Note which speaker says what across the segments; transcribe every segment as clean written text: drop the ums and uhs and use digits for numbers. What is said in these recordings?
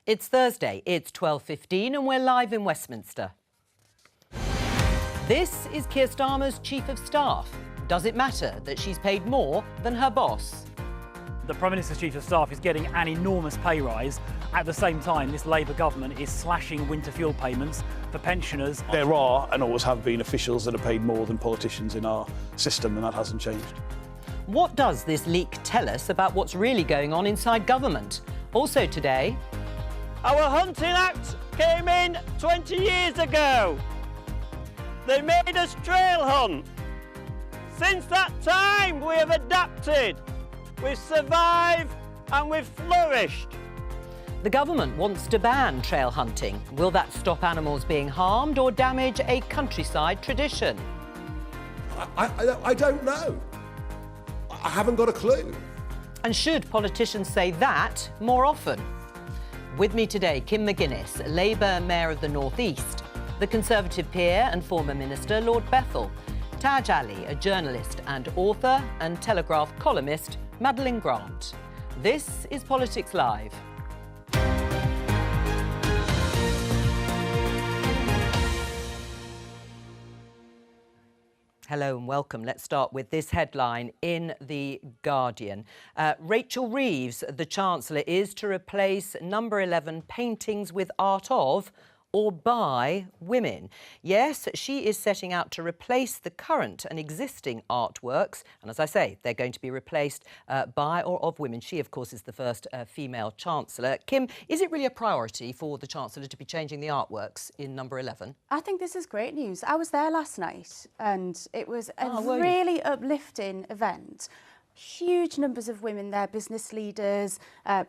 Speaker 1: It's Thursday, it's 12:15 and we're live in Westminster. This is Keir Starmer's Chief of Staff. Does it matter that she's paid more than her boss?
Speaker 2: The Prime Minister's Chief of Staff is getting an enormous pay rise. At the same time, this Labour government is slashing winter fuel payments for pensioners.
Speaker 3: There are and always have been officials that are paid more than politicians in our system, and that hasn't changed.
Speaker 1: What does this leak tell us about what's really going on inside government? Also today...
Speaker 4: Our Hunting Act came in 20 years ago. They made us trail hunt. Since that time, we have adapted. We've survived and we've flourished.
Speaker 1: The government wants to ban trail hunting. Will that stop animals being harmed or damage a countryside tradition?
Speaker 5: I don't know. I haven't got a clue.
Speaker 1: And should politicians say that more often? With me today, Kim McGuinness, Labour Mayor of the North East, the Conservative peer and former Minister, Lord Bethell, Taj Ali, a journalist and author, and Telegraph columnist, Madeline Grant. This is Politics Live. Hello and welcome. Let's start with this headline in The Guardian. Rachel Reeves, the Chancellor, is to replace number 11 paintings with art of or by women. Yes, she is setting out to replace the current and existing artworks. And as I say, they're going to be replaced by or of women. She, of course, is the first female Chancellor. Kim, is it really a priority for the Chancellor to be changing the artworks in number 11?
Speaker 6: I think this is great news. I was there last night and it was a
Speaker 1: were you?
Speaker 6: really uplifting event. Huge numbers of women there, business leaders,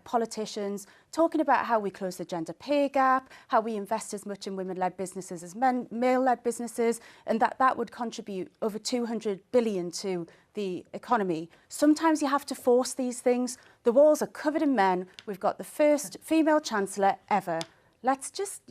Speaker 6: politicians, talking about how we close the gender pay gap, how we invest as much in women-led businesses as male-led businesses, and that would contribute over 200 billion to the economy. Sometimes you have to force these things. The walls are covered in men. We've got the first female Chancellor ever. Let's just,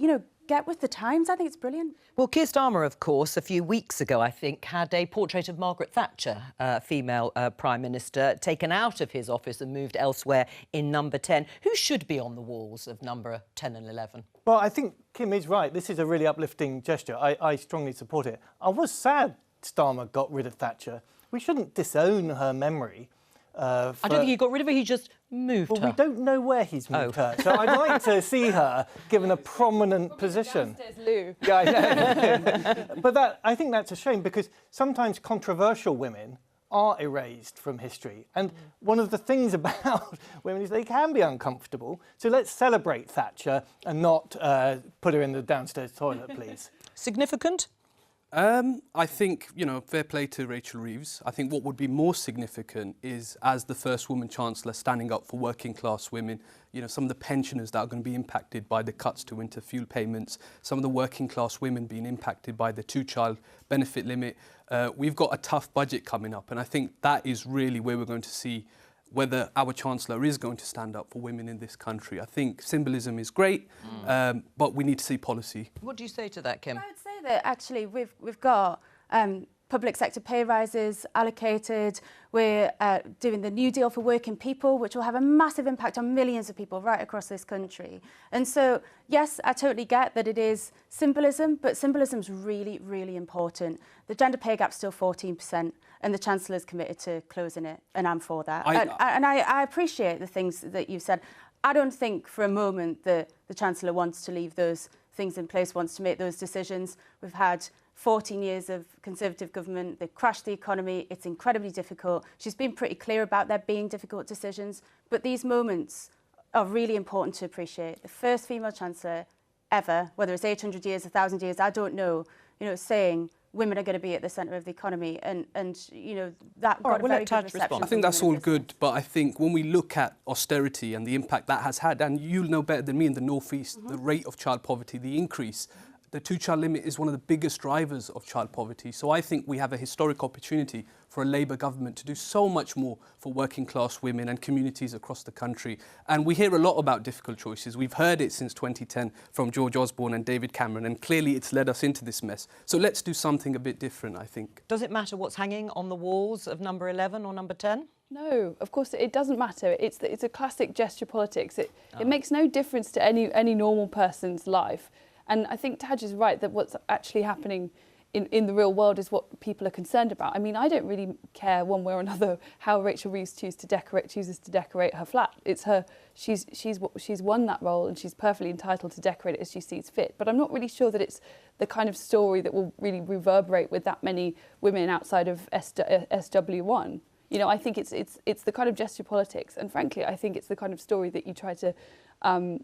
Speaker 6: get with the times. I think it's brilliant.
Speaker 1: Well, Keir Starmer, of course, a few weeks ago, I think, had a portrait of Margaret Thatcher, female Prime Minister, taken out of his office and moved elsewhere in number 10. Who should be on the walls of number 10 and 11?
Speaker 7: Well, I think Kim is right. This is a really uplifting gesture. I strongly support it. I was sad Starmer got rid of Thatcher. We shouldn't disown her memory.
Speaker 1: I don't think he got rid of her, he just moved her.
Speaker 7: Well, we don't know where he's moved her, so I'd like to see her given a prominent position.
Speaker 6: Lieu.
Speaker 7: Yeah, I know. But I think that's a shame because sometimes controversial women are erased from history. And one of the things about women is they can be uncomfortable. So let's celebrate Thatcher and not put her in the downstairs toilet, please.
Speaker 1: Significant?
Speaker 8: I think, fair play to Rachel Reeves. I think what would be more significant is, as the first woman Chancellor, standing up for working class women, some of the pensioners that are going to be impacted by the cuts to winter fuel payments, some of the working class women being impacted by the two-child benefit limit. We've got a tough budget coming up, and I think that is really where we're going to see whether our Chancellor is going to stand up for women in this country. I think symbolism is great, but we need to see policy.
Speaker 1: What do you say to that, Kim?
Speaker 6: I would say that actually we've got public sector pay rises allocated. We're doing the New Deal for working people, which will have a massive impact on millions of people right across this country. And so, yes, I totally get that it is symbolism, but symbolism's really, really important. The gender pay gap's still 14%, and the Chancellor's committed to closing it, and I'm for that. I appreciate the things that you've said. I don't think for a moment that the Chancellor wants to leave those things in place, wants to make those decisions. We've had 14 years of Conservative government. They've crashed the economy. It's incredibly difficult. She's been pretty clear about there being difficult decisions, but these moments are really important to appreciate. The first female Chancellor ever, whether it's 800 years, 1,000 years, I don't know, saying women are going to be at the centre of the economy, and that got a very good reception.
Speaker 8: I think that's all good, but I think when we look at austerity and the impact that has had, and you'll know better than me in the North East, the rate of child poverty, the increase, the two-child limit is one of the biggest drivers of child poverty. So I think we have a historic opportunity for a Labour government to do so much more for working class women and communities across the country. And we hear a lot about difficult choices. We've heard it since 2010 from George Osborne and David Cameron, and clearly it's led us into this mess. So let's do something a bit different, I think.
Speaker 1: Does it matter what's hanging on the walls of number 11 or number 10?
Speaker 9: No, of course it doesn't matter. It's a classic gesture politics. It makes no difference to any normal person's life. And I think Taj is right that what's actually happening in the real world is what people are concerned about. I mean, I don't really care one way or another how Rachel Reeves chooses to decorate her flat. It's her. She's won that role, and she's perfectly entitled to decorate it as she sees fit. But I'm not really sure that it's the kind of story that will really reverberate with that many women outside of SW1. You know, I think it's the kind of gesture politics, and frankly, I think it's the kind of story that you try to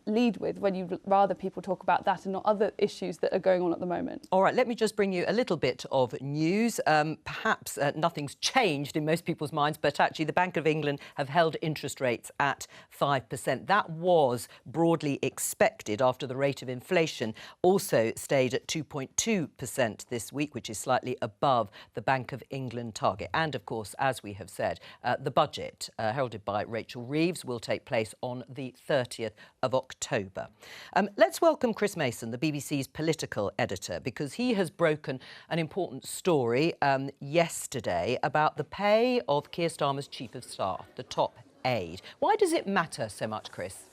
Speaker 9: lead with when you'd rather people talk about that and not other issues that are going on at the moment.
Speaker 1: All right, let me just bring you a little bit of news. Perhaps nothing's changed in most people's minds, but actually the Bank of England have held interest rates at 5%. That was broadly expected after the rate of inflation also stayed at 2.2% this week, which is slightly above the Bank of England target. And of course, as we have said, the budget heralded by Rachel Reeves will take place on the 30th of October. Let's welcome Chris Mason, the BBC's political editor, because he has broken an important story yesterday about the pay of Keir Starmer's Chief of Staff, the top aide. Why does it matter so much, Chris?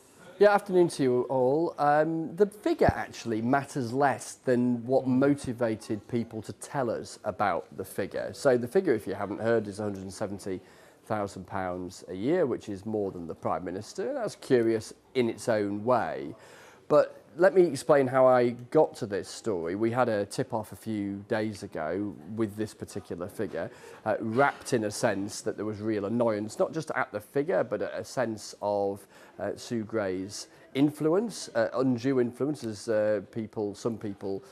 Speaker 10: Yeah, afternoon to you all. The figure actually matters less than what motivated people to tell us about the figure. So the figure, if you haven't heard, is £170,000 a year, which is more than the Prime Minister. That's curious in its own way. But let me explain how I got to this story. We had a tip-off a few days ago with this particular figure, wrapped in a sense that there was real annoyance, not just at the figure, but a sense of Sue Gray's influence, undue influence, as some people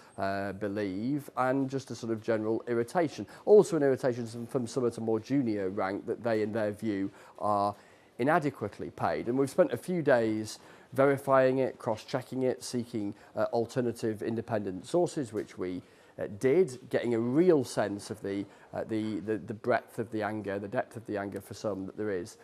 Speaker 10: believe, and just a sort of general irritation. Also an irritation from some at a more junior rank that they, in their view, are inadequately paid. And we've spent a few days verifying it, cross-checking it, seeking alternative independent sources, which we did, getting a real sense of the breadth of the anger, the depth of the anger for some that there is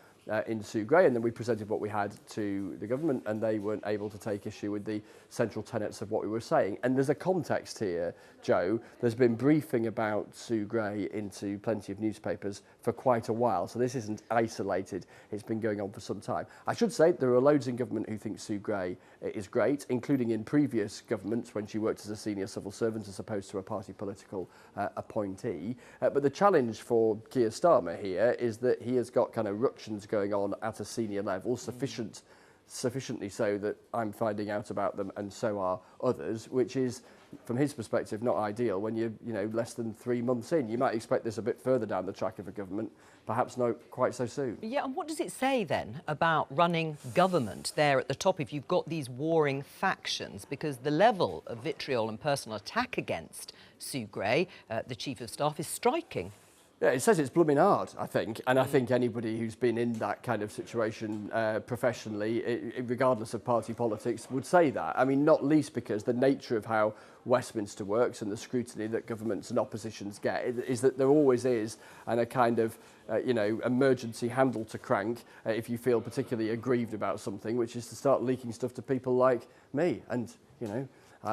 Speaker 10: in Sue Gray, and then we presented what we had to the government, and they weren't able to take issue with the central tenets of what we were saying. And there's a context here, Joe. There's been briefing about Sue Gray into plenty of newspapers for quite a while, so this isn't isolated. It's been going on for some time. I should say there are loads in government who think Sue Gray is great, including in previous governments when she worked as a senior civil servant as opposed to a party political appointee. But the challenge for Keir Starmer here is that he has got kind of ructions going on at a senior level, sufficiently so that I'm finding out about them, and so are others, which is, from his perspective, not ideal when you're less than 3 months in. You might expect this a bit further down the track of a government, perhaps not quite so soon.
Speaker 1: Yeah, and what does it say then about running government there at the top if you've got these warring factions? Because the level of vitriol and personal attack against Sue Gray, the Chief of Staff, is striking.
Speaker 10: Yeah, it says it's blooming hard, I think, and I think anybody who's been in that kind of situation professionally, regardless of party politics, would say that. I mean, not least because the nature of how Westminster works and the scrutiny that governments and oppositions get is that there always is a kind of emergency handle to crank if you feel particularly aggrieved about something, which is to start leaking stuff to people like me. And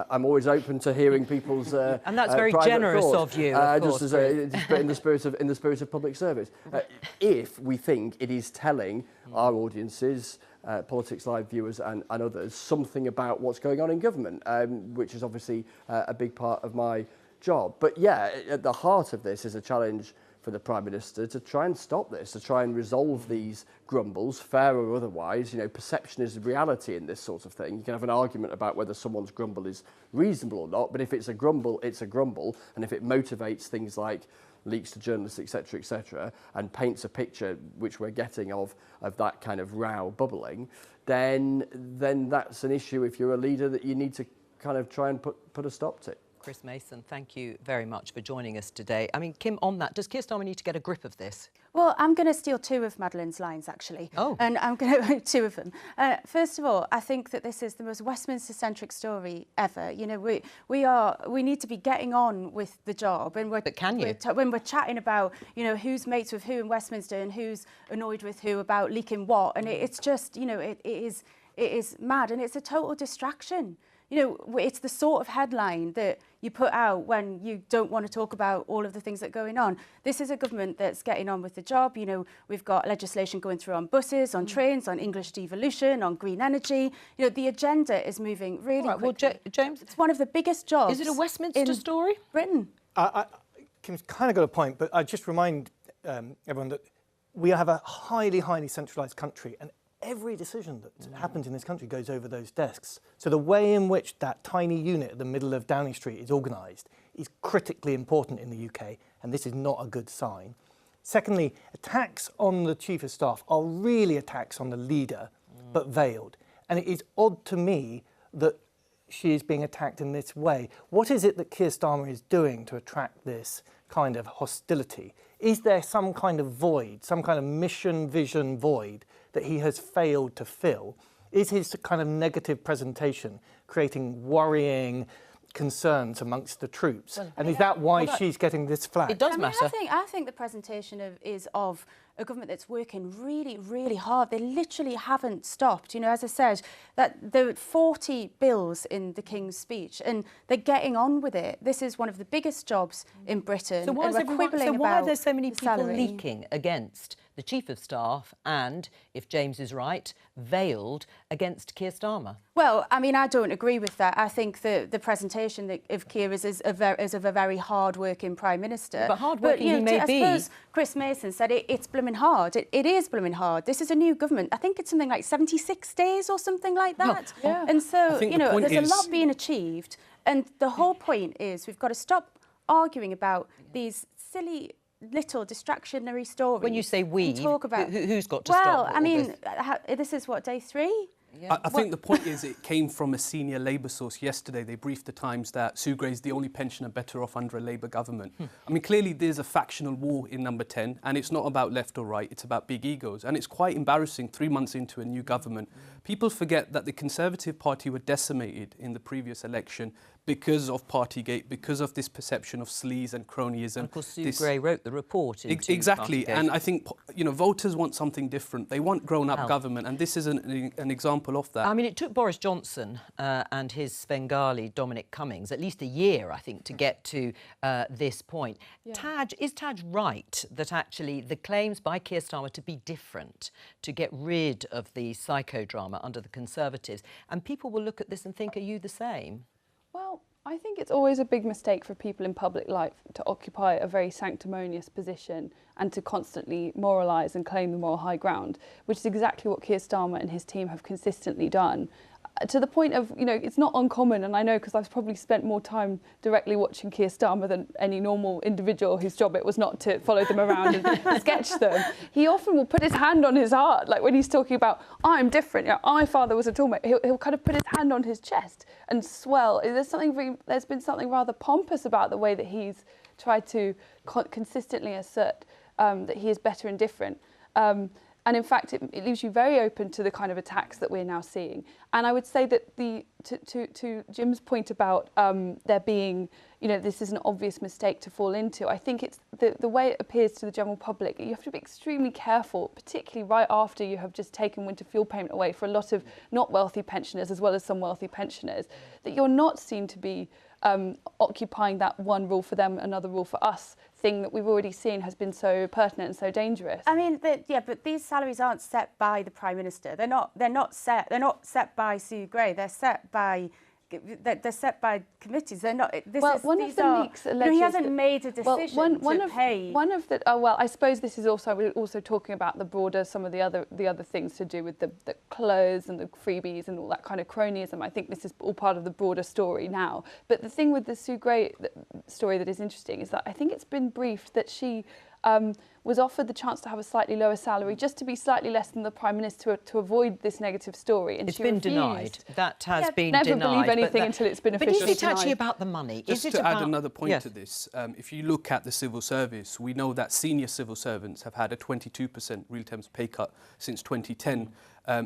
Speaker 10: I'm always open to hearing people's
Speaker 1: and that's very generous
Speaker 10: thoughts,
Speaker 1: of you, of course,
Speaker 10: just in the spirit of public service. If we think it is telling our audiences, Politics Live viewers and others, something about what's going on in government, which is obviously a big part of my job. But yeah, at the heart of this is a challenge for the Prime Minister to try and stop this, to try and resolve these grumbles, fair or otherwise. Perception is reality in this sort of thing. You can have an argument about whether someone's grumble is reasonable or not, but if it's a grumble, it's a grumble. And if it motivates things like leaks to journalists, etc., and paints a picture, which we're getting of that kind of row bubbling, then that's an issue if you're a leader that you need to kind of try and put a stop to.
Speaker 1: Chris Mason, thank you very much for joining us today. I mean, Kim, on that, does Keir Starmer need to get a grip of this?
Speaker 6: Well, I'm going to steal two of Madeleine's lines, actually.
Speaker 1: Oh.
Speaker 6: And I'm going to two of them. First of all, I think that this is the most Westminster-centric story ever. We need to be getting on with the job. And
Speaker 1: but can you?
Speaker 6: When we're chatting about, who's mates with who in Westminster and who's annoyed with who about leaking what, and it's just, it is mad, and it's a total distraction. it's the sort of headline that you put out when you don't want to talk about all of the things that are going on. This is a government that's getting on with the job. We've got legislation going through on buses, on trains, on English devolution, on green energy. The agenda is moving really quickly.
Speaker 1: Well, James,
Speaker 6: it's one of the biggest jobs.
Speaker 1: Is it a Westminster story?
Speaker 6: Britain.
Speaker 7: Kim's kind of got a point, but I just remind everyone that we have a highly, highly centralised country, and every decision that happens in this country goes over those desks. So the way in which that tiny unit at the middle of Downing Street is organised is critically important in the UK, and this is not a good sign. Secondly, attacks on the Chief of Staff are really attacks on the leader, but veiled. And it is odd to me that she is being attacked in this way. What is it that Keir Starmer is doing to attract this kind of hostility? Is there some kind of void, some kind of mission vision void that he has failed to fill? Is his kind of negative presentation creating worrying concerns amongst the troops? And is that why she's getting this flack?
Speaker 1: It does matter.
Speaker 6: I think the presentation is of a government that's working really, really hard. They literally haven't stopped. As I said, that there were 40 bills in the King's speech, and they're getting on with it. This is one of the biggest jobs in Britain.
Speaker 1: So why are there so many people leaking against the Chief of Staff and, if James is right, veiled against Keir Starmer?
Speaker 6: Well, I don't agree with that. I think the presentation of Keir is of a very hard-working Prime Minister.
Speaker 1: But hard-working he may be.
Speaker 6: I suppose Chris Mason said it's blooming hard. It is blooming hard. This is a new government. I think it's something like 76 days or something like that.
Speaker 9: No. Yeah.
Speaker 6: And so, there's a lot being achieved. And the whole point is we've got to stop arguing about these silly little distractionary stories.
Speaker 1: When you say we,
Speaker 6: talk about
Speaker 1: who's got to stop?
Speaker 6: Well, this is what, day 3?
Speaker 8: Yeah. I think the point is it came from a senior Labour source yesterday. They briefed the Times that Sue Gray's the only pensioner better off under a Labour government. Clearly there's a factional war in Number 10, and it's not about left or right, it's about big egos. And it's quite embarrassing 3 months into a new government. People forget that the Conservative Party were decimated in the previous election because of Partygate, because of this perception of sleaze and cronyism.
Speaker 1: And of course, Sue Gray wrote the report.
Speaker 8: Exactly,
Speaker 1: Partygate.
Speaker 8: and I think voters want something different. They want grown-up government, and this is an example of that.
Speaker 1: It took Boris Johnson and his Svengali Dominic Cummings at least a year, I think, to get to this point. Yeah. Is Taj right that actually the claims by Keir Starmer to be different, to get rid of the psychodrama under the Conservatives, and people will look at this and think, are you the same?
Speaker 9: Well, I think it's always a big mistake for people in public life to occupy a very sanctimonious position and to constantly moralise and claim the moral high ground, which is exactly what Keir Starmer and his team have consistently done. To the point of, it's not uncommon, and I know because I've probably spent more time directly watching Keir Starmer than any normal individual whose job it was not to follow them around and sketch them. He often will put his hand on his heart, like when he's talking about, I'm different, my father was a toolmaker, he'll kind of put his hand on his chest and swell. There's been something rather pompous about the way that he's tried to consistently assert that he is better and different. And in fact, it leaves you very open to the kind of attacks that we're now seeing. And I would say that to Jim's point about there being, this is an obvious mistake to fall into. I think it's the way it appears to the general public. You have to be extremely careful, particularly right after you have just taken winter fuel payment away for a lot of not wealthy pensioners as well as some wealthy pensioners, that you're not seen to be occupying that one rule for them, another rule for us thing that we've already seen has been so pertinent and so dangerous.
Speaker 6: But these salaries aren't set by the Prime Minister. They're not set by Sue Gray. They're set by committees. They're not.
Speaker 9: One of the leaks alleges
Speaker 6: he hasn't made a decision to pay.
Speaker 9: I suppose this is we're also talking about the broader, some of the other things to do with the clothes and the freebies and all that kind of cronyism. I think this is all part of the broader story now. But the thing with the Sue Gray story that is interesting is that I think it's been briefed that she was offered the chance to have a slightly lower salary, just to be slightly less than the Prime Minister to avoid this negative story. And
Speaker 1: it's been denied. That has been
Speaker 9: never
Speaker 1: denied.
Speaker 9: Never believe anything until it's been officially
Speaker 1: denied. But is it actually
Speaker 9: denied.
Speaker 1: about the money?
Speaker 8: Just to add another point to this, if you look at the civil service, we know that senior civil servants have had a 22% real terms pay cut since 2010.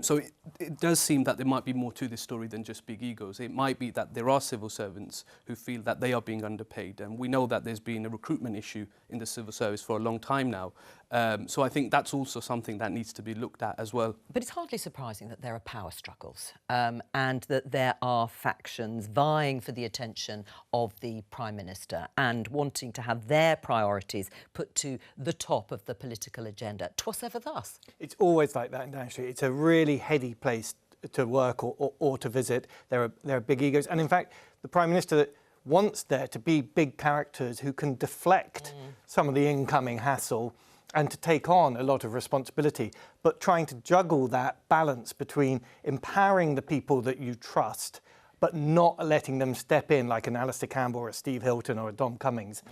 Speaker 8: So it does seem that there might be more to this story than just big egos. It might be that there are civil servants who feel that they are being underpaid. And we know that there's been a recruitment issue in the civil service for a long time now. So I think that's also something that needs to be looked at as well.
Speaker 1: But it's hardly surprising that there are power struggles and that there are factions vying for the attention of the Prime Minister and wanting to have their priorities put to the top of the political agenda. 'Twas ever thus.
Speaker 7: It's always like that in Downing Street. It's a really heady place to work or to visit. There are big egos. And in fact, the Prime Minister wants there to be big characters who can deflect some of the incoming hassle and to take on a lot of responsibility, but trying to juggle that balance between empowering the people that you trust, but not letting them step in like an Alistair Campbell or a Steve Hilton or a Dom Cummings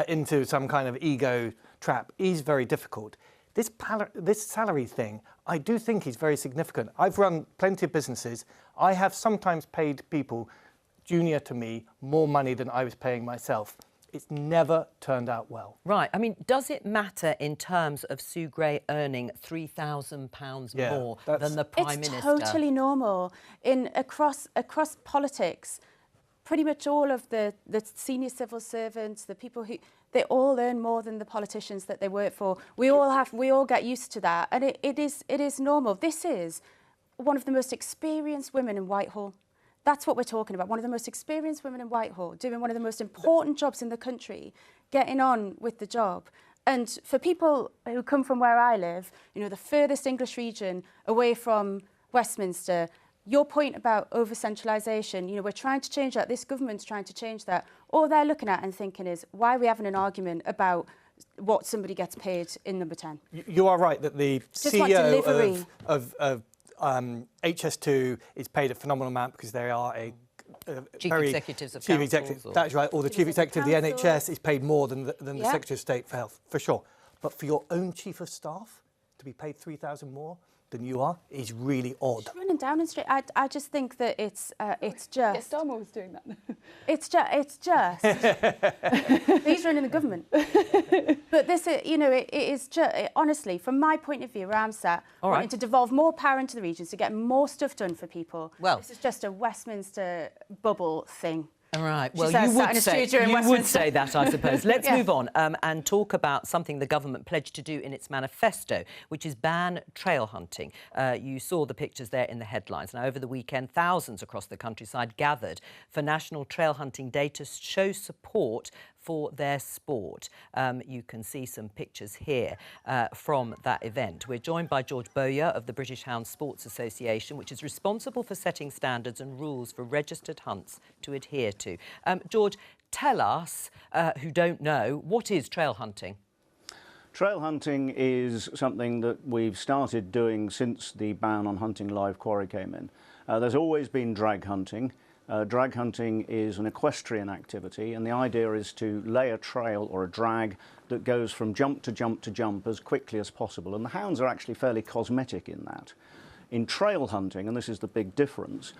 Speaker 7: into some kind of ego trap is very difficult. This salary thing, I do think is very significant. I've run plenty of businesses. I have sometimes paid people junior to me more money than I was paying myself. It's never turned out well.
Speaker 1: Right. I mean, does it matter in terms of Sue Gray earning £3,000 more than the Prime Minister?
Speaker 6: It's totally normal. Across politics, pretty much all of the senior civil servants, the people who, they all earn more than the politicians that they work for. We all get used to that, and it is normal. This is one of the most experienced women in Whitehall. That's what we're talking about. One of the most experienced women in Whitehall, doing one of the most important jobs in the country, getting on with the job. And for people who come from where I live, you know, the furthest English region away from Westminster, your point about over-centralisation, you know, we're trying to change that. This government's trying to change that. All they're looking at and thinking is, why are we having an argument about what somebody gets paid in number 10?
Speaker 7: You are right that the CEO of HS2 is paid a phenomenal amount because they are a
Speaker 1: chief
Speaker 7: very
Speaker 1: executives of
Speaker 7: chief
Speaker 1: councils.
Speaker 7: executive. That's right. Or the chief executive of the NHS is paid more than the Secretary of State for Health, for sure. But for your own chief of staff to be paid £3,000 more than you are is really odd.
Speaker 6: She's running Downing Street. I just think that it's just.
Speaker 9: Yeah, Starmer was doing that.
Speaker 6: It's just. He's running the government. But this, you know, it is just, honestly, from my point of view, where I'm sat, wanting to devolve more power into the regions to get more stuff done for people. Well, this is just a Westminster bubble thing.
Speaker 1: All right. Well, you would say that, I suppose. Let's move on and talk about something the government pledged to do in its manifesto, which is ban trail hunting. You saw the pictures there in the headlines. Now, over the weekend, thousands across the countryside gathered for National Trail Hunting Day to show support for their sport. You can see some pictures here from that event. We're joined by George Bowyer of the British Hound Sports Association, which is responsible for setting standards and rules for registered hunts to adhere to. George, tell us, who don't know, what is trail hunting?
Speaker 11: Trail hunting is something that we've started doing since the ban on hunting live quarry came in. There's always been drag hunting. Drag hunting is an equestrian activity, and the idea is to lay a trail or a drag that goes from jump to jump to jump as quickly as possible, and the hounds are actually fairly cosmetic in that. In trail hunting, and this is the big difference,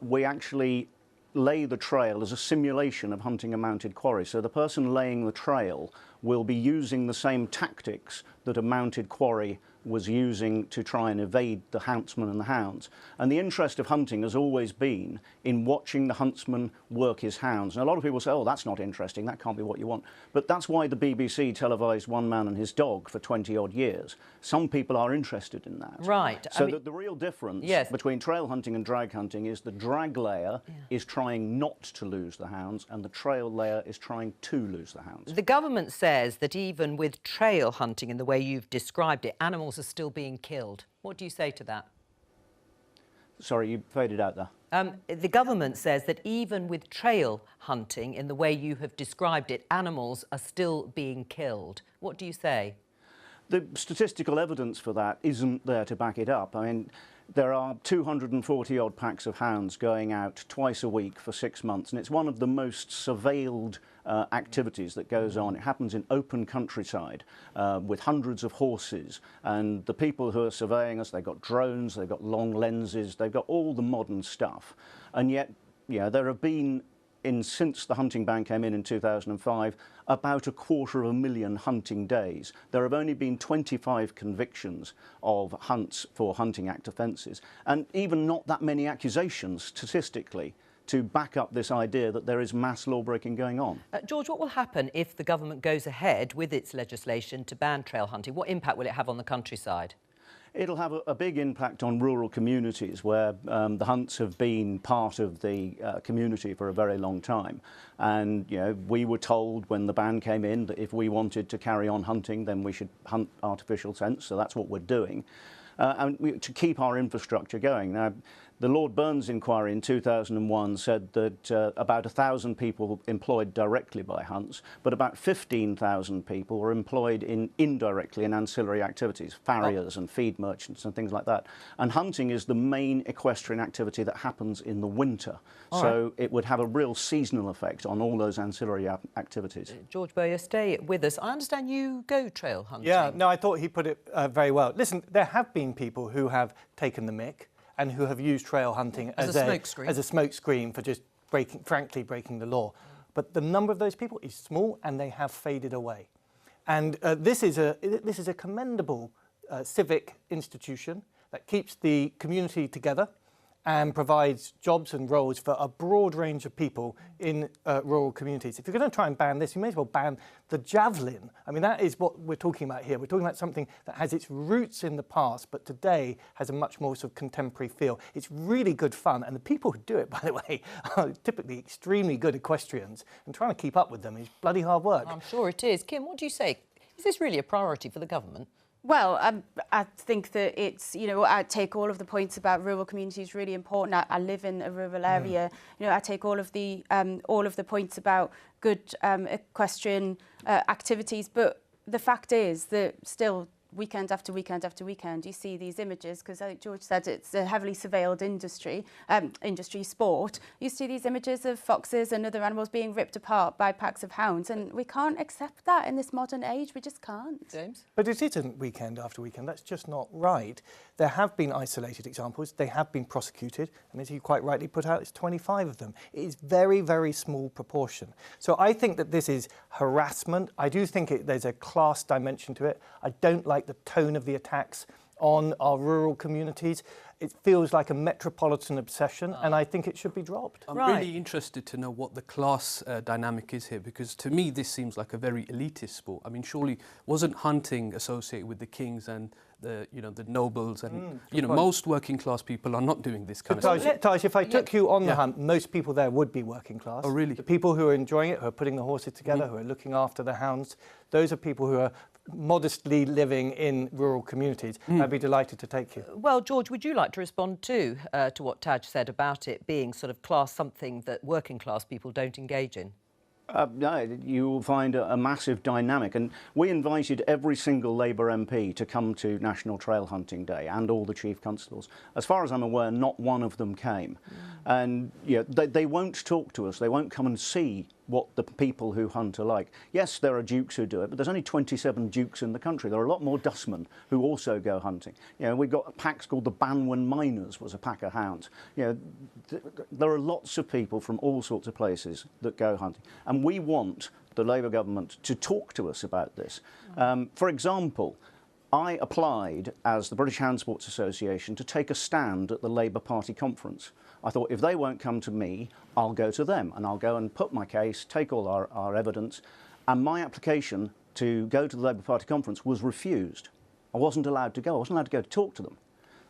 Speaker 11: we actually lay the trail as a simulation of hunting a mounted quarry. So the person laying the trail will be using the same tactics that a mounted quarry was using to try and evade the huntsman and the hounds. And the interest of hunting has always been in watching the huntsman work his hounds. And a lot of people say, oh, that's not interesting, that can't be what you want. But that's why the BBC televised One Man and His Dog for 20-odd years. Some people are interested in that.
Speaker 1: Right.
Speaker 11: So the real difference between trail hunting and drag hunting is the drag layer is trying not to lose the hounds, and the trail layer is trying to lose the hounds.
Speaker 1: The government says that even with trail hunting in the way you've described it, animals are still being killed. What do you say to that?
Speaker 11: Sorry, you faded out there.
Speaker 1: The government says that even with trail hunting in the way you have described it, animals are still being killed. What do you say?
Speaker 11: The statistical evidence for that isn't there to back it up. I mean, there are 240-odd packs of hounds going out twice a week for 6 months, and it's one of the most surveilled activities that goes on. It happens in open countryside with hundreds of horses, and the people who are surveying us, they've got drones, they've got long lenses, they've got all the modern stuff. And yet, there have been, since the hunting ban came in 2005, about 250,000 hunting days. There have only been 25 convictions of hunts for Hunting Act offences, and even not that many accusations statistically. to back up this idea that there is mass law breaking going on.
Speaker 1: George, what will happen if the government goes ahead with its legislation to ban trail hunting? What impact will it have on the countryside?
Speaker 11: It'll have a big impact on rural communities where the hunts have been part of the community for a very long time. And, you know, we were told when the ban came in that if we wanted to carry on hunting, then we should hunt artificial scents. So that's what we're doing. To keep our infrastructure going. Now, the Lord Burns inquiry in 2001 said that about 1,000 people employed directly by hunts, but about 15,000 people were employed indirectly in ancillary activities, farriers and feed merchants and things like that. And hunting is the main equestrian activity that happens in the winter. So it would have a real seasonal effect on all those ancillary activities.
Speaker 1: George Bowyer, stay with us. I understand you go trail hunting.
Speaker 7: Yeah, no, I thought he put it very well. Listen, there have been people who have taken the mick and who have used trail hunting as a smokescreen for just frankly breaking the law. But the number of those people is small and they have faded away. And this is a commendable civic institution that keeps the community together and provides jobs and roles for a broad range of people in rural communities. If you're going to try and ban this, you may as well ban the javelin. I mean, that is what we're talking about here. We're talking about something that has its roots in the past, but today has a much more sort of contemporary feel. It's really good fun, and the people who do it, by the way, are typically extremely good equestrians, and trying to keep up with them is bloody hard work.
Speaker 1: I'm sure it is. Kim, what do you say? Is this really a priority for the government?
Speaker 6: Well, I think that it's, you know, I take all of the points about rural communities really important. I live in a rural area. You know, I take all of the points about good equestrian activities. But the fact is that still weekend after weekend after weekend, you see these images, because like George said, it's a heavily surveilled industry sport. You see these images of foxes and other animals being ripped apart by packs of hounds, and we can't accept that in this modern age. We just can't.
Speaker 1: James?
Speaker 7: But it isn't weekend after weekend. That's just not right. There have been isolated examples. They have been prosecuted, and as you quite rightly put out, it's 25 of them. It is very, very small proportion. So I think that this is harassment. I do think there's a class dimension to it. I don't like the tone of the attacks on our rural communities. It feels like a metropolitan obsession, and I think it should be dropped.
Speaker 8: I'm really interested to know what the class dynamic is here, because to me this seems like a very elitist sport. I mean, surely wasn't hunting associated with the kings and the nobles and most working class people are not doing this kind of stuff.
Speaker 7: Taj, if I took you on the hunt, most people there would be working class.
Speaker 8: Oh, really?
Speaker 7: The people who are enjoying it, who are putting the horses together, who are looking after the hounds, those are people who are modestly living in rural communities. I'd be delighted to take you.
Speaker 1: Well, George, would you like to respond to what Taj said about it being sort of class something that working class people don't engage in?
Speaker 11: No, you will find a massive dynamic, and we invited every single Labour MP to come to National Trail Hunting Day and all the Chief Constables. As far as I'm aware, not one of them came. And they won't talk to us, they won't come and see what the people who hunt are like. Yes, there are dukes who do it, but there's only 27 dukes in the country. There are a lot more dustmen who also go hunting. You know, we've got packs called the Banwan Miners, was a pack of hounds. You know, there are lots of people from all sorts of places that go hunting. And we want the Labour government to talk to us about this. For example, I applied as the British Hound Sports Association to take a stand at the Labour Party conference. I thought, if they won't come to me, I'll go to them, and I'll go and put my case, take all our evidence, and my application to go to the Labour Party conference was refused. I wasn't allowed to go. I wasn't allowed to go to talk to them.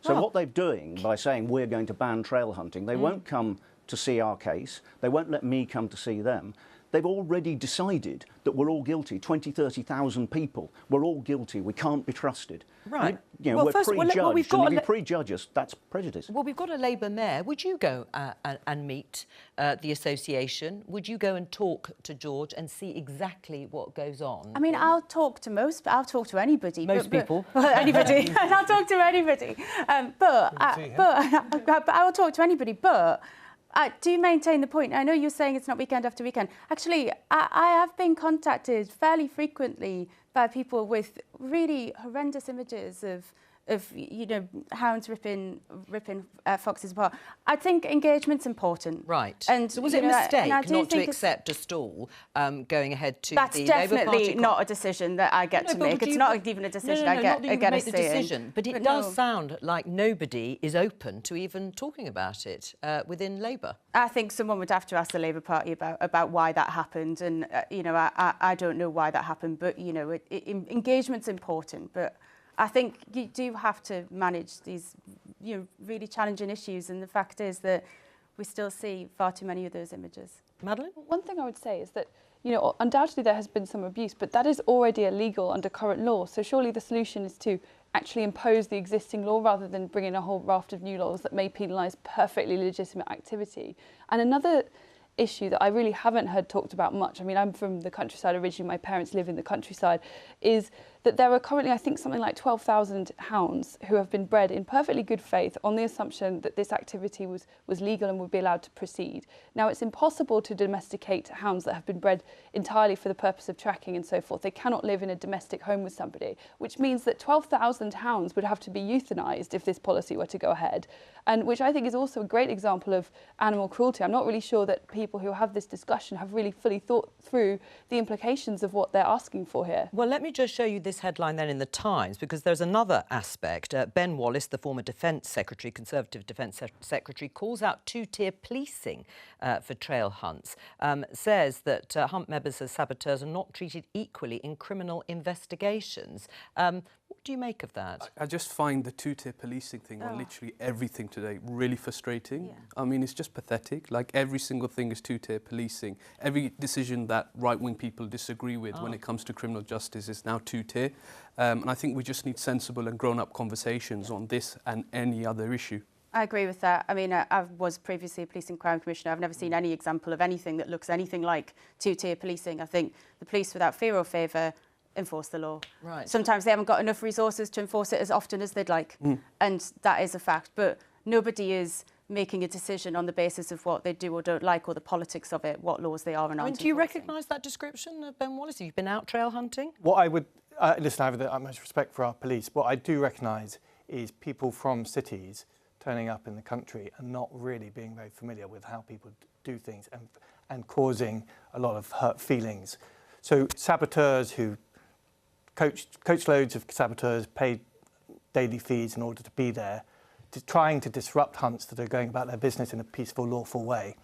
Speaker 11: So what they're doing by saying we're going to ban trail hunting, they won't come to see our case, they won't let me come to see them. They've already decided that we're all guilty. 20, 30,000 people. We're all guilty. We can't be trusted.
Speaker 1: Right.
Speaker 11: We're prejudged. And if you prejudge us, that's prejudice.
Speaker 1: Well, we've got a Labour mayor. Would you go and meet the association? Would you go and talk to George and see exactly what goes on?
Speaker 6: I mean, I'll talk to I'll talk to anybody.
Speaker 1: Most people.
Speaker 6: Anybody. I'll talk to anybody. But I will talk to anybody. But do you maintain the point? I know you're saying it's not weekend after weekend. Actually, I have been contacted fairly frequently by people with really horrendous images of you know, hounds ripping foxes apart. I think engagement's important.
Speaker 1: Right.
Speaker 6: And
Speaker 1: so was
Speaker 6: you
Speaker 1: it a
Speaker 6: know,
Speaker 1: mistake
Speaker 6: and I do
Speaker 1: not to
Speaker 6: think
Speaker 1: accept a stall going ahead to
Speaker 6: that's
Speaker 1: the Labour Party?
Speaker 6: definitely not a decision that I get to make. It's not even a decision I get a say in.
Speaker 1: Decision, but it does sound like nobody is open to even talking about it within Labour.
Speaker 6: I think someone would have to ask the Labour Party about why that happened, and you know, I don't know why that happened, but you know, engagement's important, but I think you do have to manage these, you know, really challenging issues, and the fact is that we still see far too many of those images.
Speaker 1: Madeline?
Speaker 9: One thing I would say is that, you know, undoubtedly there has been some abuse, but that is already illegal under current law. So surely the solution is to actually impose the existing law rather than bring in a whole raft of new laws that may penalise perfectly legitimate activity. And another issue that I really haven't heard talked about much, I mean, I'm from the countryside originally, my parents live in the countryside, is that there are currently, I think, something like 12,000 hounds who have been bred in perfectly good faith on the assumption that this activity was legal and would be allowed to proceed. Now, it's impossible to domesticate hounds that have been bred entirely for the purpose of tracking and so forth. They cannot live in a domestic home with somebody, which means that 12,000 hounds would have to be euthanised if this policy were to go ahead, and which I think is also a great example of animal cruelty. I'm not really sure that people who have this discussion have really fully thought through the implications of what they're asking for here.
Speaker 1: Well, let me just show you this headline then in the Times, because there's another aspect. Ben Wallace, the former Defence Secretary, Conservative Defence Secretary, calls out two-tier policing for trail hunts, says that hunt members as saboteurs are not treated equally in criminal investigations. What do you make of that?
Speaker 8: I just find the two-tier policing thing on literally everything today really frustrating. Yeah. I mean, it's just pathetic. Like, every single thing is two-tier policing. Every decision that right-wing people disagree with when it comes to criminal justice is now two-tier. And I think we just need sensible and grown-up conversations on this and any other issue.
Speaker 6: I agree with that. I mean, I was previously a police and crime commissioner. I've never seen any example of anything that looks anything like two-tier policing. I think the police, without fear or favour, enforce the law.
Speaker 1: Right.
Speaker 6: Sometimes they haven't got enough resources to enforce it as often as they'd like, and that is a fact. But nobody is making a decision on the basis of what they do or don't like, or the politics of it, what laws they are and aren't.
Speaker 1: Do you recognise that description of Ben Wallace? Have you been out trail hunting?
Speaker 7: What I would listen, I have the utmost respect for our police. What I do recognise is people from cities turning up in the country and not really being very familiar with how people do things, and causing a lot of hurt feelings. So saboteurs who coach loads of saboteurs, paid daily fees in order to be there, trying to disrupt hunts that are going about their business in a peaceful, lawful way.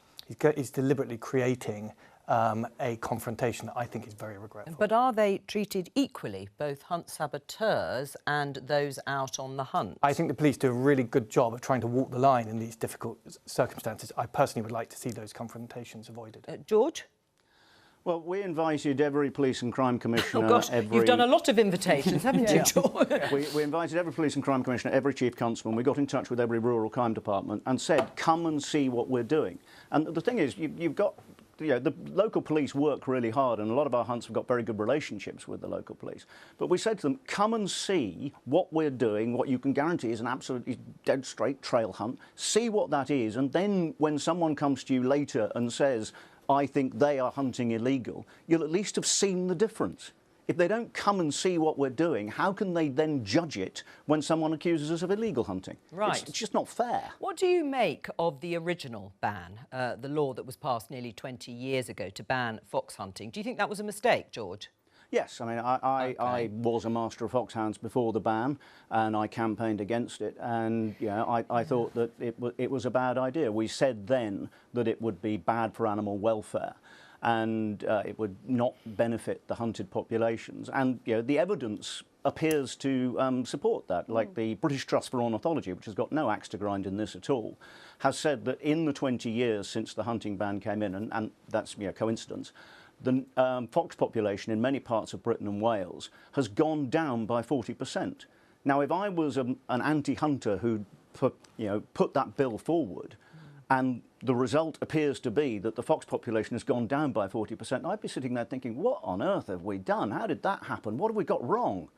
Speaker 7: He's deliberately creating a confrontation that I think is very regretful.
Speaker 1: But are they treated equally, both hunt saboteurs and those out on the hunt?
Speaker 7: I think the police do a really good job of trying to walk the line in these difficult circumstances. I personally would like to see those confrontations avoided.
Speaker 1: George?
Speaker 11: Well, we invited every police and crime commissioner...
Speaker 1: Oh, gosh, you've done a lot of invitations, haven't you, George?
Speaker 11: We invited every police and crime commissioner, every chief constable, and we got in touch with every rural crime department and said, come and see what we're doing. And the thing is, you've got... You know, the local police work really hard, and a lot of our hunts have got very good relationships with the local police. But we said to them, come and see what we're doing, what you can guarantee is an absolutely dead straight trail hunt. See what that is, and then when someone comes to you later and says, I think they are hunting illegal, you'll at least have seen the difference. If they don't come and see what we're doing, how can they then judge it when someone accuses us of illegal hunting?
Speaker 1: Right.
Speaker 11: It's just not fair.
Speaker 1: What do you make of the original ban, the law that was passed nearly 20 years ago to ban fox hunting? Do you think that was a mistake, George?
Speaker 11: Yes, I mean, I was a master of foxhounds before the ban, and I campaigned against it, and I thought that it was a bad idea. We said then that it would be bad for animal welfare, and it would not benefit the hunted populations. And the evidence appears to support that. Like the British Trust for Ornithology, which has got no axe to grind in this at all, has said that in the 20 years since the hunting ban came in, and that's coincidence, the fox population in many parts of Britain and Wales has gone down by 40%. Now, if I was an anti-hunter who put that bill forward, and the result appears to be that the fox population has gone down by 40%, I'd be sitting there thinking, what on earth have we done? How did that happen? What have we got wrong?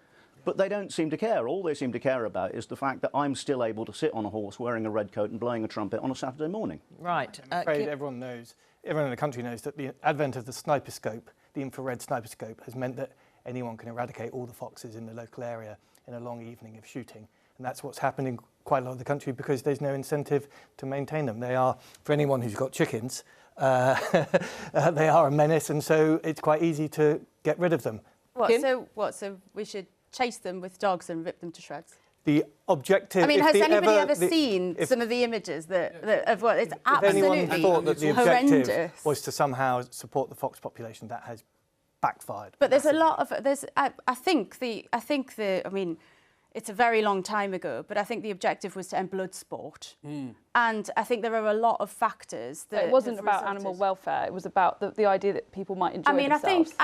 Speaker 11: But they don't seem to care. All they seem to care about is the fact that I'm still able to sit on a horse wearing a red coat and blowing a trumpet on a Saturday morning.
Speaker 1: Right.
Speaker 7: I'm afraid everyone in the country knows that the advent of the sniper scope, the infrared sniper scope, has meant that anyone can eradicate all the foxes in the local area in a long evening of shooting. And And that's what's happened in quite a lot of the country because there's no incentive to maintain them. They are, for anyone who's got chickens, they are a menace, and so it's quite easy to get rid of them.
Speaker 6: So we should chase them with dogs and rip them to shreds?
Speaker 7: The objective...
Speaker 6: I mean, has anybody ever seen some of the images of what it's absolutely
Speaker 7: if anyone thought that the objective
Speaker 6: horrendous.
Speaker 7: was to somehow support the fox population, that has backfired.
Speaker 6: But there's a lot of... I mean, it's a very long time ago, but I think the objective was to end blood sport. And I think there are a lot of factors that...
Speaker 9: It wasn't about animal welfare, it was about the idea that people might enjoy themselves.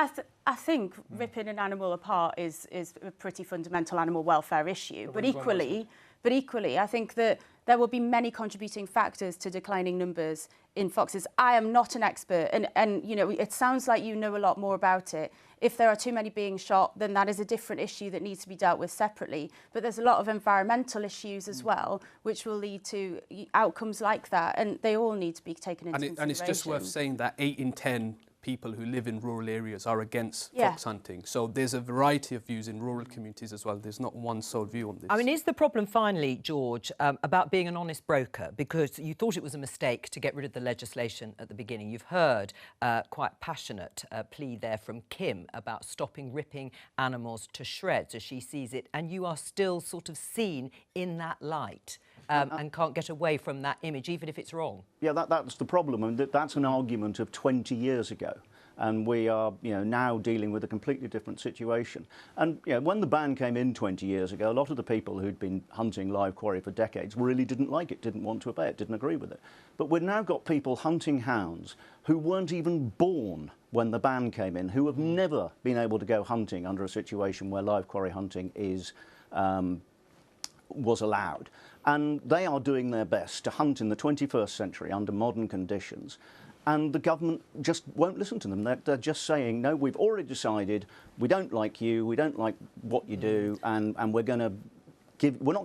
Speaker 6: I think ripping an animal apart is a pretty fundamental animal welfare issue. But equally, I think that there will be many contributing factors to declining numbers in foxes. I am not an expert, and you know, it sounds like you know a lot more about it. If there are too many being shot, then that is a different issue that needs to be dealt with separately. But there's a lot of environmental issues as well, which will lead to outcomes like that, and they all need to be taken into consideration.
Speaker 8: And it's just worth saying that 8 in 10 people who live in rural areas are against fox hunting. So there's a variety of views in rural communities as well. There's not one sole view on this.
Speaker 1: I mean, is the problem finally, George, about being an honest broker? Because you thought it was a mistake to get rid of the legislation at the beginning. You've heard quite passionate plea there from Kim about stopping ripping animals to shreds as she sees it, and you are still sort of seen in that light. And can't get away from that image, even if it's wrong. Yeah,
Speaker 11: that's the problem. I mean, that's an argument of 20 years ago. And we are, now dealing with a completely different situation. And when the ban came in 20 years ago, a lot of the people who'd been hunting live quarry for decades really didn't like it, didn't want to obey it, didn't agree with it. But we've now got people hunting hounds who weren't even born when the ban came in, who have never been able to go hunting under a situation where live quarry hunting was allowed. And they are doing their best to hunt in the 21st century under modern conditions. And the government just won't listen to them. They're just saying, no, we've already decided, we don't like you, we don't like what you do, and we're not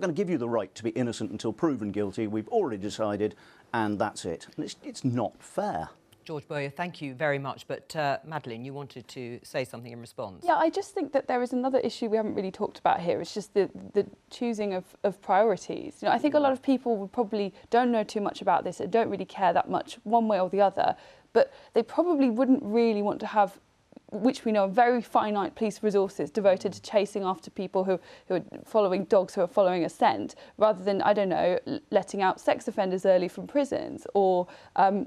Speaker 11: going to give you the right to be innocent until proven guilty. We've already decided, and that's it. And it's not fair.
Speaker 1: George Bowyer, thank you very much. But Madeleine, you wanted to say something in response.
Speaker 9: Yeah, I just think that there is another issue we haven't really talked about here. It's just the choosing of priorities. I think a lot of people would probably don't know too much about this and don't really care that much one way or the other, but they probably wouldn't really want to have, which we know are very finite police resources devoted to chasing after people who are following dogs who are following a scent, rather than, I don't know, letting out sex offenders early from prisons or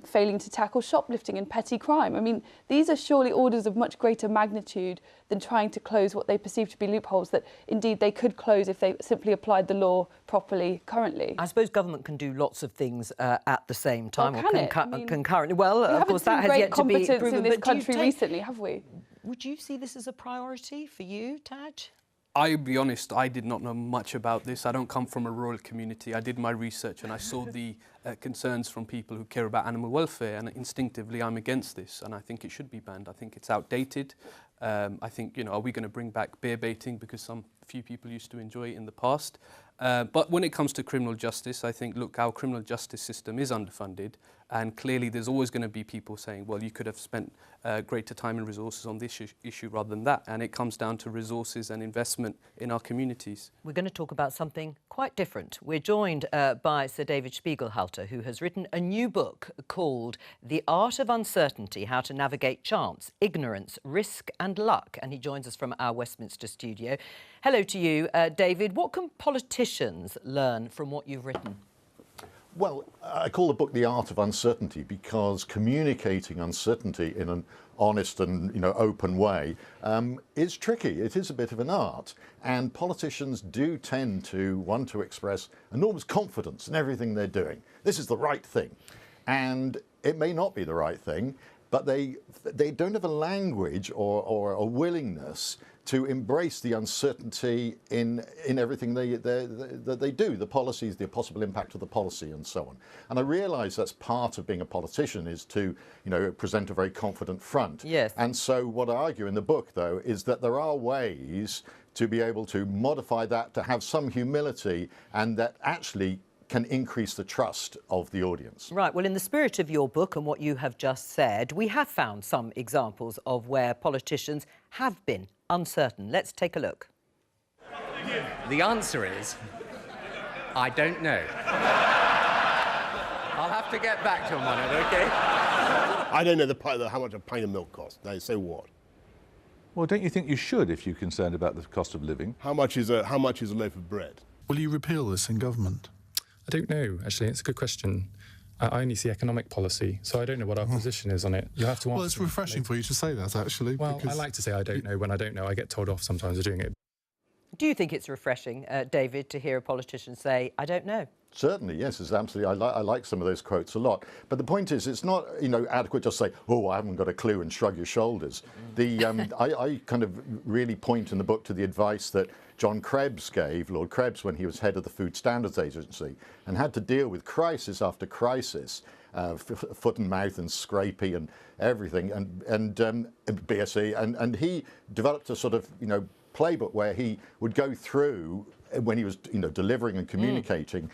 Speaker 9: failing to tackle shoplifting and petty crime. I mean, these are surely orders of much greater magnitude than trying to close what they perceive to be loopholes that indeed they could close if they simply applied the law properly currently.
Speaker 1: I suppose government can do lots of things at the same time,
Speaker 9: or
Speaker 1: concurrently. Well, of course, that has yet to be proven.
Speaker 9: In this country recently, have we?
Speaker 1: Would you see this as a priority for you, Taj?
Speaker 8: I'll be honest, I did not know much about this. I don't come from a rural community. I did my research and I saw the concerns from people who care about animal welfare, and instinctively I'm against this, and I think it should be banned. I think it's outdated. I think, are we going to bring back bear baiting because few people used to enjoy it in the past? But when it comes to criminal justice, I think, look, our criminal justice system is underfunded, and clearly there's always going to be people saying, well, you could have spent greater time and resources on this issue rather than that, and it comes down to resources and investment in our communities.
Speaker 1: We're going to talk about something quite different. We're joined by Sir David Spiegelhalter, who has written a new book called The Art of Uncertainty, How to Navigate Chance, Ignorance, Risk and Luck, and he joins us from our Westminster studio. Hello to you, David. What can politicians learn from what you've written?
Speaker 12: Well, I call the book The Art of Uncertainty because communicating uncertainty in an honest and open way is tricky. It is a bit of an art, and politicians do tend to want to express enormous confidence in everything they're doing. This is the right thing, and it may not be the right thing, but they don't have a language or a willingness to embrace the uncertainty in everything that they do, the policies, the possible impact of the policy and so on. And I realise that's part of being a politician, is to present a very confident front.
Speaker 1: Yes.
Speaker 12: And so what I argue in the book, though, is that there are ways to be able to modify that, to have some humility, and that actually can increase the trust of the audience.
Speaker 1: Right, well, in the spirit of your book and what you have just said, we have found some examples of where politicians have been uncertain. Let's take a look.
Speaker 13: The answer is I don't know. I'll have to get back to him on it, OK?
Speaker 5: I don't know how much a pint of milk costs. No, so what?
Speaker 14: Well, don't you think you should if you're concerned about the cost of living?
Speaker 5: How much is a loaf of bread?
Speaker 15: Will you repeal this in government?
Speaker 16: I don't know, actually. It's a good question. I only see economic policy, so I don't know what our position is on it. You'll have to answer.
Speaker 15: Well, it's refreshing for you to say that, actually.
Speaker 16: Well, I like to say I don't know when I don't know. I get told off sometimes for doing it.
Speaker 1: Do you think it's refreshing, David, to hear a politician say, I don't know?
Speaker 12: Certainly, yes, it's absolutely. I like some of those quotes a lot. But the point is, it's not adequate just to say, oh, I haven't got a clue and shrug your shoulders. I kind of really point in the book to the advice that John Krebs gave, Lord Krebs, when he was head of the Food Standards Agency and had to deal with crisis after crisis, foot and mouth and scrapey and everything, and BSE, and he developed a sort of playbook where he would go through when he was delivering and communicating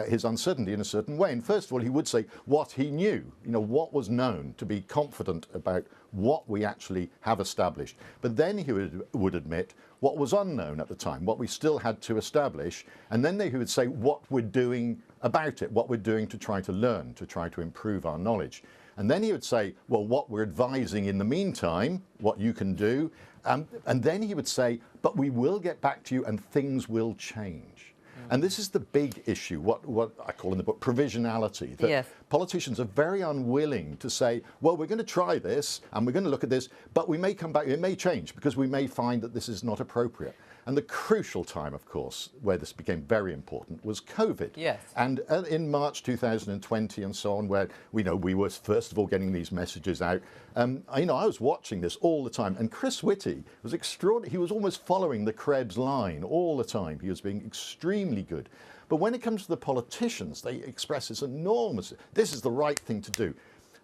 Speaker 12: his uncertainty in a certain way. And first of all, he would say what he knew, what was known, to be confident about what we actually have established. But then he would admit what was unknown at the time, what we still had to establish. And then he would say what we're doing about it, what we're doing to try to learn, to try to improve our knowledge. And then he would say, well, what we're advising in the meantime, what you can do. And then he would say, but we will get back to you and things will change. And this is the big issue, what I call in the book provisionality, that
Speaker 1: yes.
Speaker 12: Politicians are very unwilling to say, well, we're going to try this and we're going to look at this, but we may come back, it may change because we may find that this is not appropriate. And the crucial time, of course, where this became very important was COVID.
Speaker 1: Yes.
Speaker 12: And in March 2020 and so on, where we were first of all getting these messages out, I was watching this all the time. And Chris Whitty was extraordinary. He was almost following the Krebs line all the time. He was being extremely good. But when it comes to the politicians, they express this enormous, this is the right thing to do.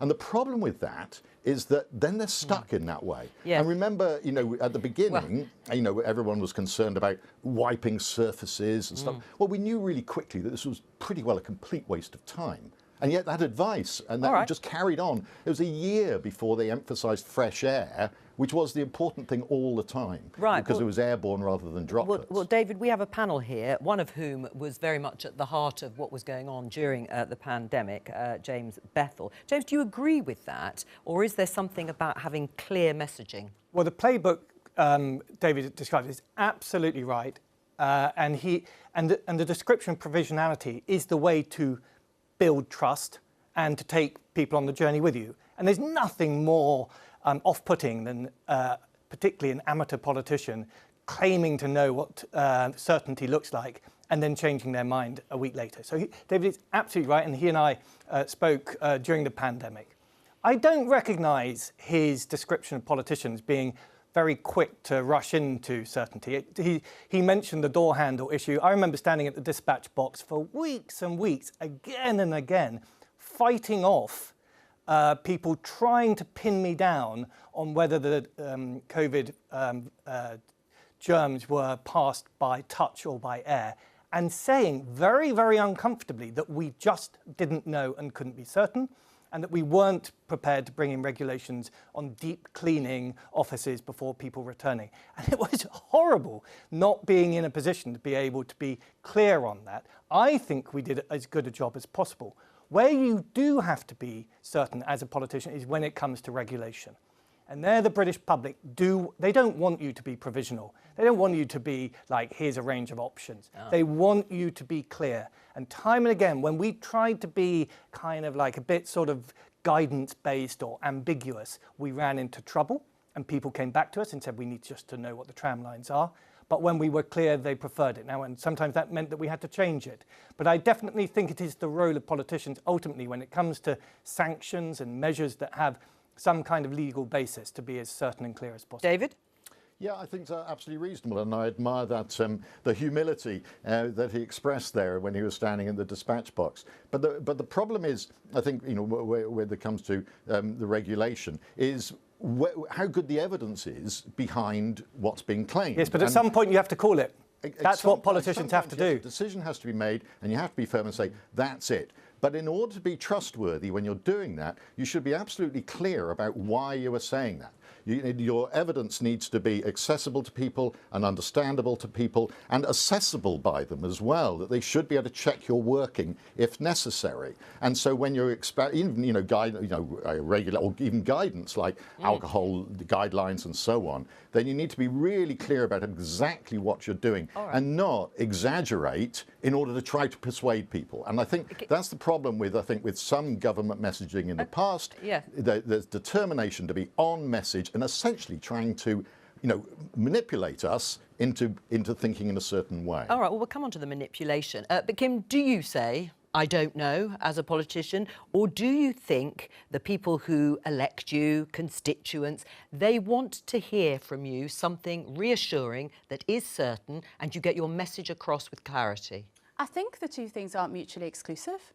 Speaker 12: And the problem with that is that then they're stuck in that way.
Speaker 1: Yes.
Speaker 12: And remember, at the beginning, everyone was concerned about wiping surfaces and stuff. Well, we knew really quickly that this was pretty well a complete waste of time. And yet that advice, and that just carried on. It was a year before they emphasised fresh air, which was the important thing all the time.
Speaker 1: Right.
Speaker 12: Because it was airborne rather than droplets.
Speaker 1: Well, David, we have a panel here, one of whom was very much at the heart of what was going on during the pandemic, James Bethell. James, do you agree with that? Or is there something about having clear messaging?
Speaker 7: Well, the playbook David described is absolutely right. And the description of provisionality is the way to build trust and to take people on the journey with you. And there's nothing more off-putting than particularly an amateur politician claiming to know what certainty looks like and then changing their mind a week later. So David is absolutely right, and he and I spoke during the pandemic. I don't recognise his description of politicians being very quick to rush into certainty. He mentioned the door handle issue. I remember standing at the dispatch box for weeks and weeks, again and again, fighting off people trying to pin me down on whether the COVID germs were passed by touch or by air, and saying very, very uncomfortably that we just didn't know and couldn't be certain, and that we weren't prepared to bring in regulations on deep cleaning offices before people returning. And it was horrible not being in a position to be able to be clear on that. I think we did as good a job as possible. Where you do have to be certain as a politician is when it comes to regulation. And there the British public they don't want you to be provisional. They don't want you to be like, here's a range of options. Oh. They want you to be clear. And time and again, when we tried to be kind of like a bit sort of guidance-based or ambiguous, we ran into trouble and people came back to us and said, we need just to know what the tram lines are. But when we were clear, they preferred it. Now, and sometimes that meant that we had to change it. But I definitely think it is the role of politicians, ultimately, when it comes to sanctions and measures that have some kind of legal basis, to be as certain and clear as possible.
Speaker 1: David?
Speaker 12: Yeah, I think it's absolutely reasonable, and I admire that the humility that he expressed there when he was standing in the dispatch box. But the problem is, I think, when it comes to the regulation, is how good the evidence is behind what's being claimed.
Speaker 7: Yes, but at some point you have to call it. That's what politicians have to do.
Speaker 12: A decision has to be made, and you have to be firm and say, that's it. But in order to be trustworthy when you're doing that, you should be absolutely clear about why you are saying that. Your evidence needs to be accessible to people and understandable to people and accessible by them as well, that they should be able to check your working if necessary. And so when you're even regular or even guidance like alcohol guidelines and so on, then you need to be really clear about exactly what you're doing and not exaggerate in order to try to persuade people. And I think that's the problem with some government messaging in the past. There's determination to be on message and essentially trying to manipulate us into thinking in a certain way.
Speaker 1: All right, well, we'll come on to the manipulation. But Kim, do you say, I don't know, as a politician, or do you think the people who elect you, constituents, they want to hear from you something reassuring that is certain and you get your message across with clarity?
Speaker 6: I think the two things aren't mutually exclusive.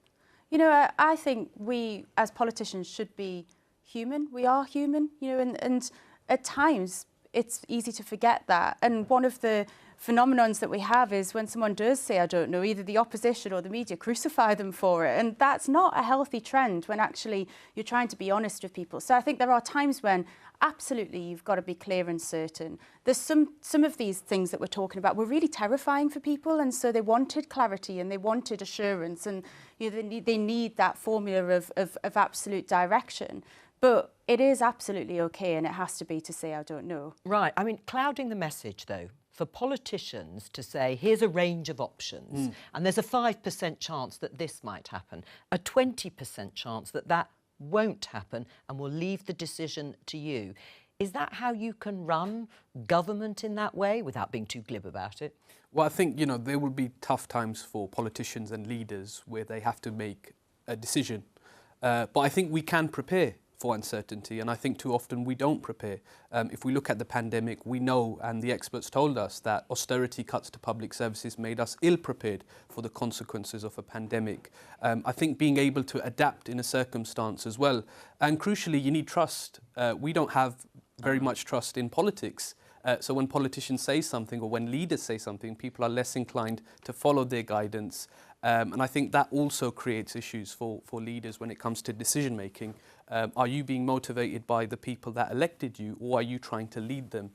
Speaker 6: I think we, as politicians, should be human. We are human, and at times it's easy to forget that. And one of the phenomenons that we have is when someone does say, I don't know, either the opposition or the media crucify them for it. And that's not a healthy trend when actually you're trying to be honest with people. So I think there are times when absolutely you've got to be clear and certain. There's some of these things that we're talking about were really terrifying for people, and so they wanted clarity and they wanted assurance, and they need that formula of absolute direction. But it is absolutely okay, and it has to be, to say I don't know.
Speaker 1: Right. I mean, clouding the message, though, for politicians to say, here's a range of options, and there's a 5% chance that this might happen, a 20% chance that that won't happen, and we'll leave the decision to you. Is that how you can run government in that way, without being too glib about it?
Speaker 8: Well, I think, there will be tough times for politicians and leaders where they have to make a decision. But I think we can prepare for uncertainty, and I think too often we don't prepare. If we look at the pandemic, we know, and the experts told us, that austerity cuts to public services made us ill-prepared for the consequences of a pandemic. I think being able to adapt in a circumstance as well. And crucially, you need trust. We don't have very much trust in politics. So when politicians say something, or when leaders say something, people are less inclined to follow their guidance. And I think that also creates issues for leaders when it comes to decision making. Are you being motivated by the people that elected you, or are you trying to lead them?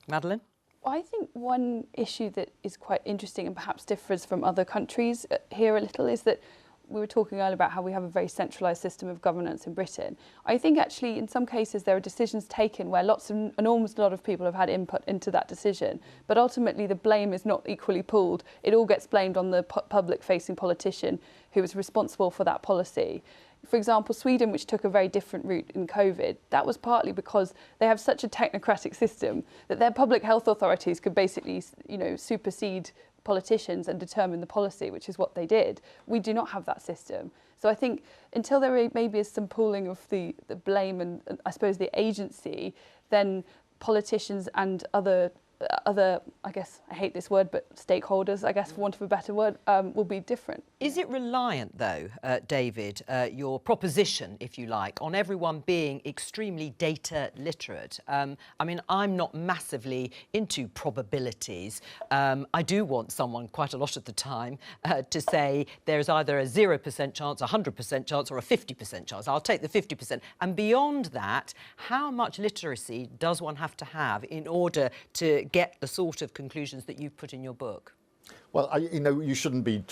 Speaker 1: Madeleine?
Speaker 9: Well, I think one issue that is quite interesting and perhaps differs from other countries here a little is that we were talking earlier about how we have a very centralised system of governance in Britain. I think actually in some cases there are decisions taken where enormous lot of people have had input into that decision, but ultimately the blame is not equally pooled. It all gets blamed on the public-facing politician who is responsible for that policy. For example, Sweden, which took a very different route in COVID, that was partly because they have such a technocratic system that their public health authorities could basically, supersede politicians and determine the policy, which is what they did. We do not have that system. So I think until there maybe is some pooling of the blame and I suppose the agency, then politicians and other, I guess, I hate this word, but stakeholders, I guess, for want of a better word, will be different.
Speaker 1: Is it reliant, though, David, your proposition, if you like, on everyone being extremely data literate? I mean, I'm not massively into probabilities. I do want someone quite a lot of the time to say there's either a 0% chance, a 100% chance, or a 50% chance. I'll take the 50%. And beyond that, how much literacy does one have to have in order to get the sort of conclusions that you've put in your book?
Speaker 12: Well, you shouldn't be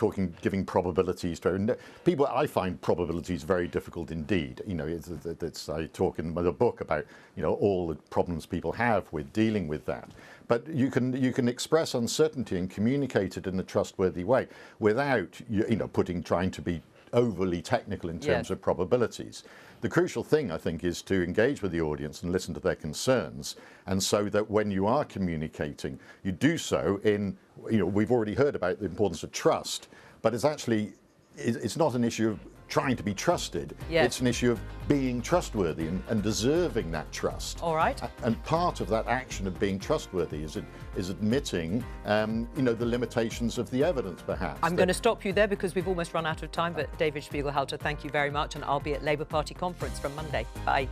Speaker 12: giving probabilities to people. I find probabilities very difficult indeed. I talk in the book about all the problems people have with dealing with that. But you can express uncertainty and communicate it in a trustworthy way without trying to be overly technical in terms of probabilities. The crucial thing, I think, is to engage with the audience and listen to their concerns, and so that when you are communicating, you do so in, we've already heard about the importance of trust, but it's not an issue of trying to be trusted. It's an issue of being trustworthy and deserving that trust.
Speaker 1: All right.
Speaker 12: And part of that action of being trustworthy is admitting, the limitations of the evidence, perhaps.
Speaker 1: I'm going to stop you there because we've almost run out of time, but David Spiegelhalter, thank you very much, and I'll be at Labour Party conference from Monday. Bye.